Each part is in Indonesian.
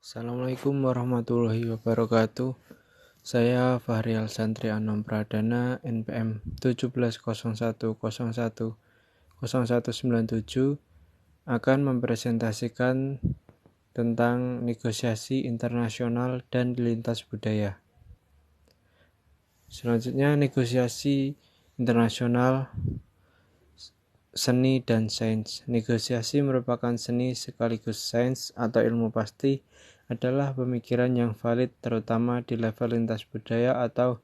Assalamualaikum warahmatullahi wabarakatuh. Saya Fahrial Santri Anom Pradana NPM 1701010197 akan mempresentasikan tentang negosiasi internasional dan lintas budaya. Selanjutnya, negosiasi internasional, seni dan sains. Negosiasi merupakan seni sekaligus sains atau ilmu pasti adalah pemikiran yang valid terutama di level lintas budaya atau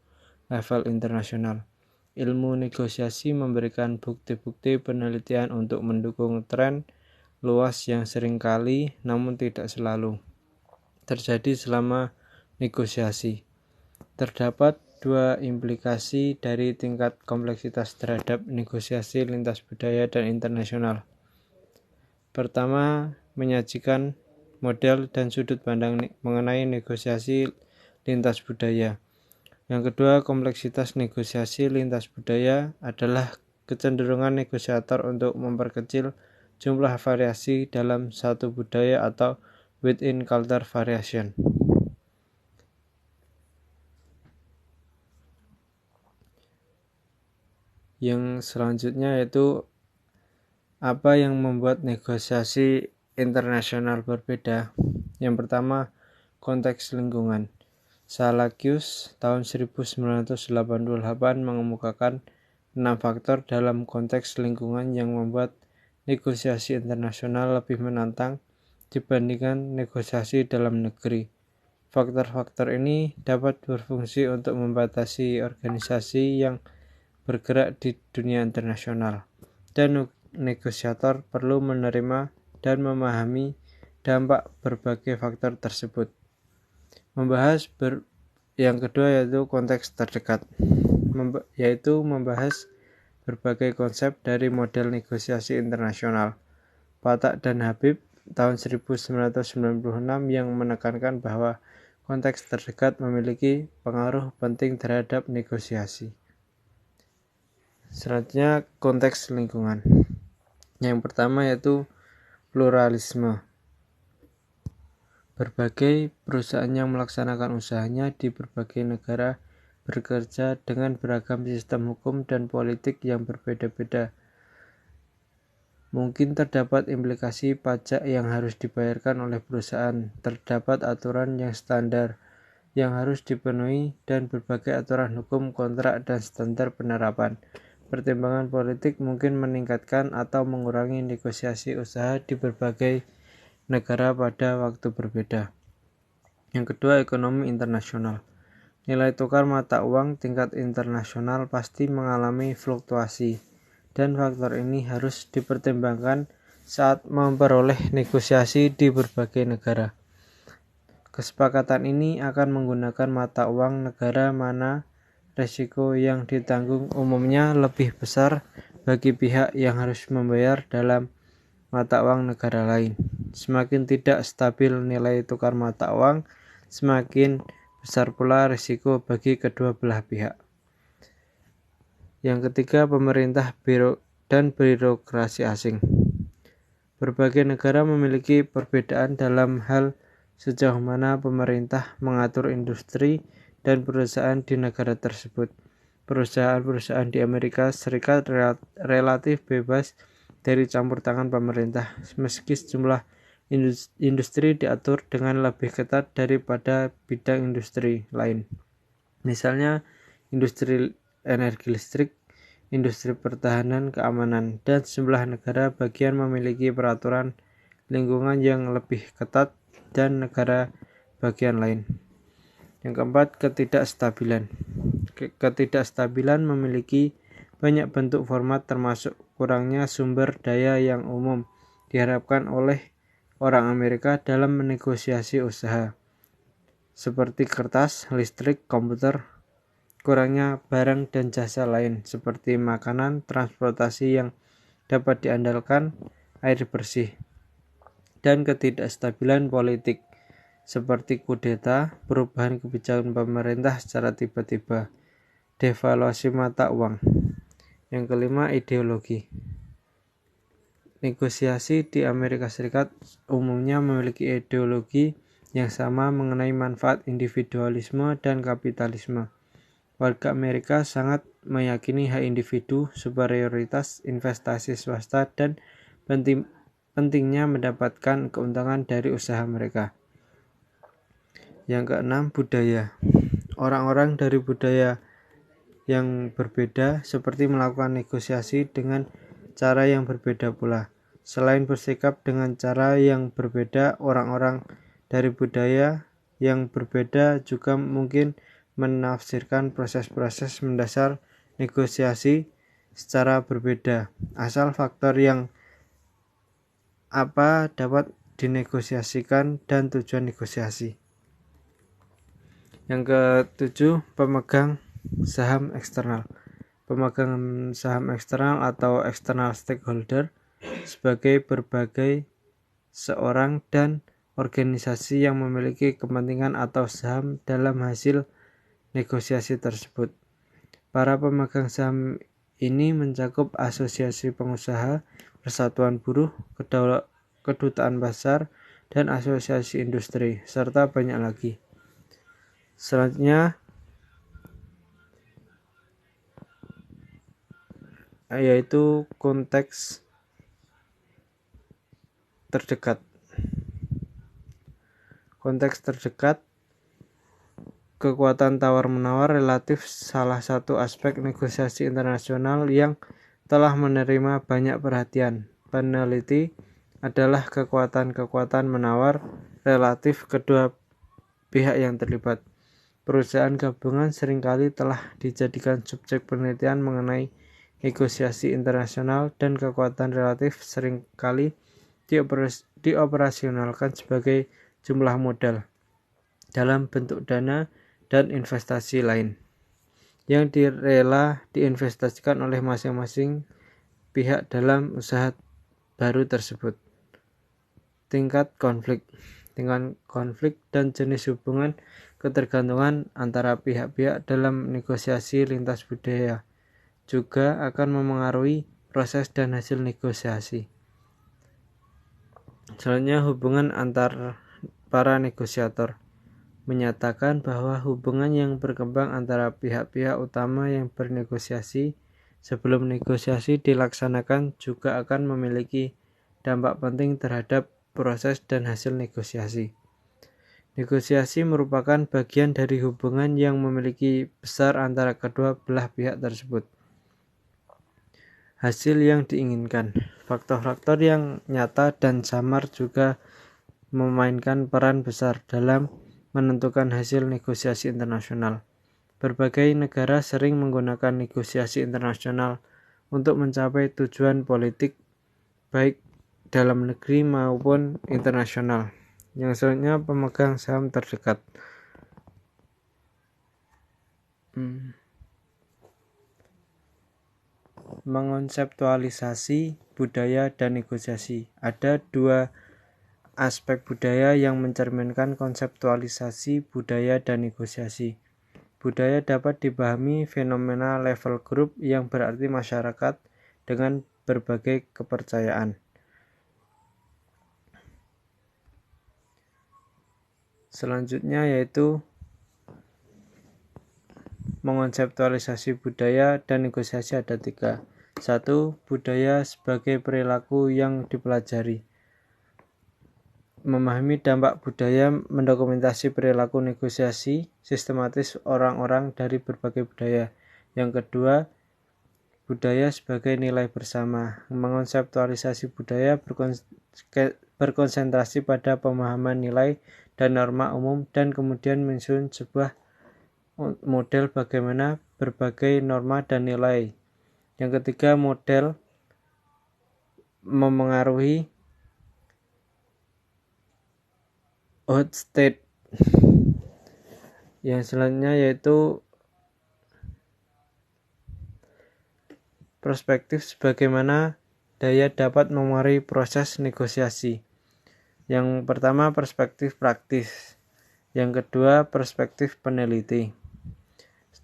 level internasional. Ilmu negosiasi memberikan bukti-bukti penelitian untuk mendukung tren luas yang seringkali, namun tidak selalu, terjadi selama negosiasi. Terdapat dua implikasi dari tingkat kompleksitas terhadap negosiasi lintas budaya dan internasional. Pertama, menyajikan model dan sudut pandang mengenai negosiasi lintas budaya. Yang kedua, kompleksitas negosiasi lintas budaya adalah kecenderungan negosiator untuk memperkecil jumlah variasi dalam satu budaya atau within culture variation. Yang selanjutnya yaitu apa yang membuat negosiasi internasional berbeda. Yang pertama, konteks lingkungan. Salakius tahun 1988 mengemukakan 6 faktor dalam konteks lingkungan yang membuat negosiasi internasional lebih menantang dibandingkan negosiasi dalam negeri. Faktor-faktor ini dapat berfungsi untuk membatasi organisasi yang bergerak di dunia internasional, dan negosiator perlu menerima dan memahami dampak berbagai faktor tersebut. Yang kedua yaitu konteks terdekat, yaitu membahas berbagai konsep dari model negosiasi internasional. Patak dan Habib tahun 1996 yang menekankan bahwa konteks terdekat memiliki pengaruh penting terhadap negosiasi. Selanjutnya, konteks lingkungan. Yang pertama yaitu pluralisme. Berbagai perusahaan yang melaksanakan usahanya di berbagai negara bekerja dengan beragam sistem hukum dan politik yang berbeda-beda. Mungkin terdapat implikasi pajak yang harus dibayarkan oleh perusahaan, terdapat aturan yang standar yang harus dipenuhi, dan berbagai aturan hukum, kontrak, dan standar penerapan. Pertimbangan politik mungkin meningkatkan atau mengurangi negosiasi usaha di berbagai negara pada waktu berbeda. Yang kedua, ekonomi internasional. Nilai tukar mata uang tingkat internasional pasti mengalami fluktuasi, dan faktor ini harus dipertimbangkan saat memperoleh negosiasi di berbagai negara. Kesepakatan ini akan menggunakan mata uang negara mana resiko yang ditanggung umumnya lebih besar bagi pihak yang harus membayar dalam mata uang negara lain. Semakin tidak stabil nilai tukar mata uang, semakin besar pula risiko bagi kedua belah pihak. Yang ketiga, pemerintah dan birokrasi asing. Berbagai negara memiliki perbedaan dalam hal sejauh mana pemerintah mengatur industri dan perusahaan di negara tersebut. Perusahaan-perusahaan di Amerika Serikat relatif bebas dari campur tangan pemerintah, meski sejumlah industri diatur dengan lebih ketat daripada bidang industri lain. Misalnya, industri energi listrik, industri pertahanan keamanan, dan sejumlah negara bagian memiliki peraturan lingkungan yang lebih ketat dan negara bagian lain. Yang keempat, ketidakstabilan. Ketidakstabilan memiliki banyak bentuk format termasuk kurangnya sumber daya yang umum diharapkan oleh orang Amerika dalam menegosiasi usaha, seperti kertas, listrik, komputer, kurangnya barang dan jasa lain seperti makanan, transportasi yang dapat diandalkan, air bersih, dan ketidakstabilan politik seperti kudeta, perubahan kebijakan pemerintah secara tiba-tiba, devaluasi mata uang. Yang kelima, ideologi. Negosiasi di Amerika Serikat umumnya memiliki ideologi yang sama mengenai manfaat individualisme dan kapitalisme. Warga Amerika sangat meyakini hak individu, superioritas investasi swasta, dan pentingnya mendapatkan keuntungan dari usaha mereka. Yang keenam, budaya. Orang-orang dari budaya yang berbeda seperti melakukan negosiasi dengan cara yang berbeda pula. Selain bersikap dengan cara yang berbeda, orang-orang dari budaya yang berbeda juga mungkin menafsirkan proses-proses mendasar negosiasi secara berbeda. Asal faktor yang apa dapat dinegosiasikan dan tujuan negosiasi. Yang ketujuh, pemegang saham eksternal. Pemegang saham eksternal atau external stakeholder sebagai berbagai seorang dan organisasi yang memiliki kepentingan atau saham dalam hasil negosiasi tersebut. Para pemegang saham ini mencakup asosiasi pengusaha, persatuan buruh, kedutaan besar, dan asosiasi industri, serta banyak lagi. Selanjutnya yaitu konteks terdekat. Konteks terdekat, kekuatan tawar-menawar relatif salah satu aspek negosiasi internasional yang telah menerima banyak perhatian peneliti adalah kekuatan menawar relatif kedua pihak yang terlibat. Perusahaan gabungan seringkali telah dijadikan subjek penelitian mengenai negosiasi internasional, dan kekuatan relatif seringkali dioperasionalkan sebagai jumlah modal dalam bentuk dana dan investasi lain yang rela diinvestasikan oleh masing-masing pihak dalam usaha baru tersebut. Tingkat konflik dan jenis hubungan ketergantungan antara pihak-pihak dalam negosiasi lintas budaya juga akan memengaruhi proses dan hasil negosiasi. Selanjutnya, hubungan antar para negosiator menyatakan bahwa hubungan yang berkembang antara pihak-pihak utama yang bernegosiasi sebelum negosiasi dilaksanakan juga akan memiliki dampak penting terhadap proses dan hasil negosiasi. Negosiasi merupakan bagian dari hubungan yang memiliki besar antara kedua belah pihak tersebut. Hasil yang diinginkan. Faktor-faktor yang nyata dan samar juga memainkan peran besar dalam menentukan hasil negosiasi internasional. Berbagai negara sering menggunakan negosiasi internasional untuk mencapai tujuan politik, baik dalam negeri maupun internasional. Yang selanjutnya, pemegang saham terdekat. Mengonseptualisasi budaya dan negosiasi. Ada dua aspek budaya yang mencerminkan konseptualisasi budaya dan negosiasi. Budaya dapat dipahami fenomena level grup yang berarti masyarakat dengan berbagai kepercayaan. Selanjutnya yaitu mengonseptualisasi budaya dan negosiasi ada tiga. 1. Budaya sebagai perilaku yang dipelajari. Memahami dampak budaya mendokumentasi perilaku negosiasi sistematis orang-orang dari berbagai budaya. Yang kedua, budaya sebagai nilai bersama. Mengonseptualisasi budaya berkonsentrasi pada pemahaman nilai dan norma umum, dan kemudian menyusun sebuah model bagaimana berbagai norma dan nilai. Yang ketiga, model memengaruhi hot state. Yang selanjutnya yaitu perspektif sebagaimana daya dapat memengaruhi proses negosiasi. Yang pertama, perspektif praktis. Yang kedua, perspektif peneliti.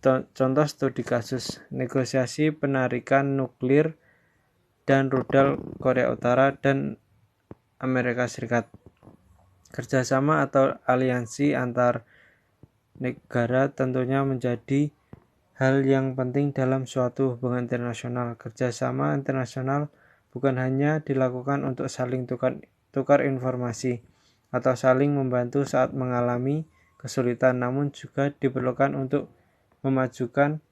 Contoh studi kasus negosiasi penarikan nuklir dan rudal Korea Utara dan Amerika Serikat. Kerjasama atau aliansi antar negara tentunya menjadi hal yang penting dalam suatu hubungan internasional. Kerjasama internasional bukan hanya dilakukan untuk saling tukar informasi atau saling membantu saat mengalami kesulitan, namun juga diperlukan untuk memajukan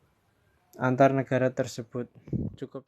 antar negara tersebut. Cukup.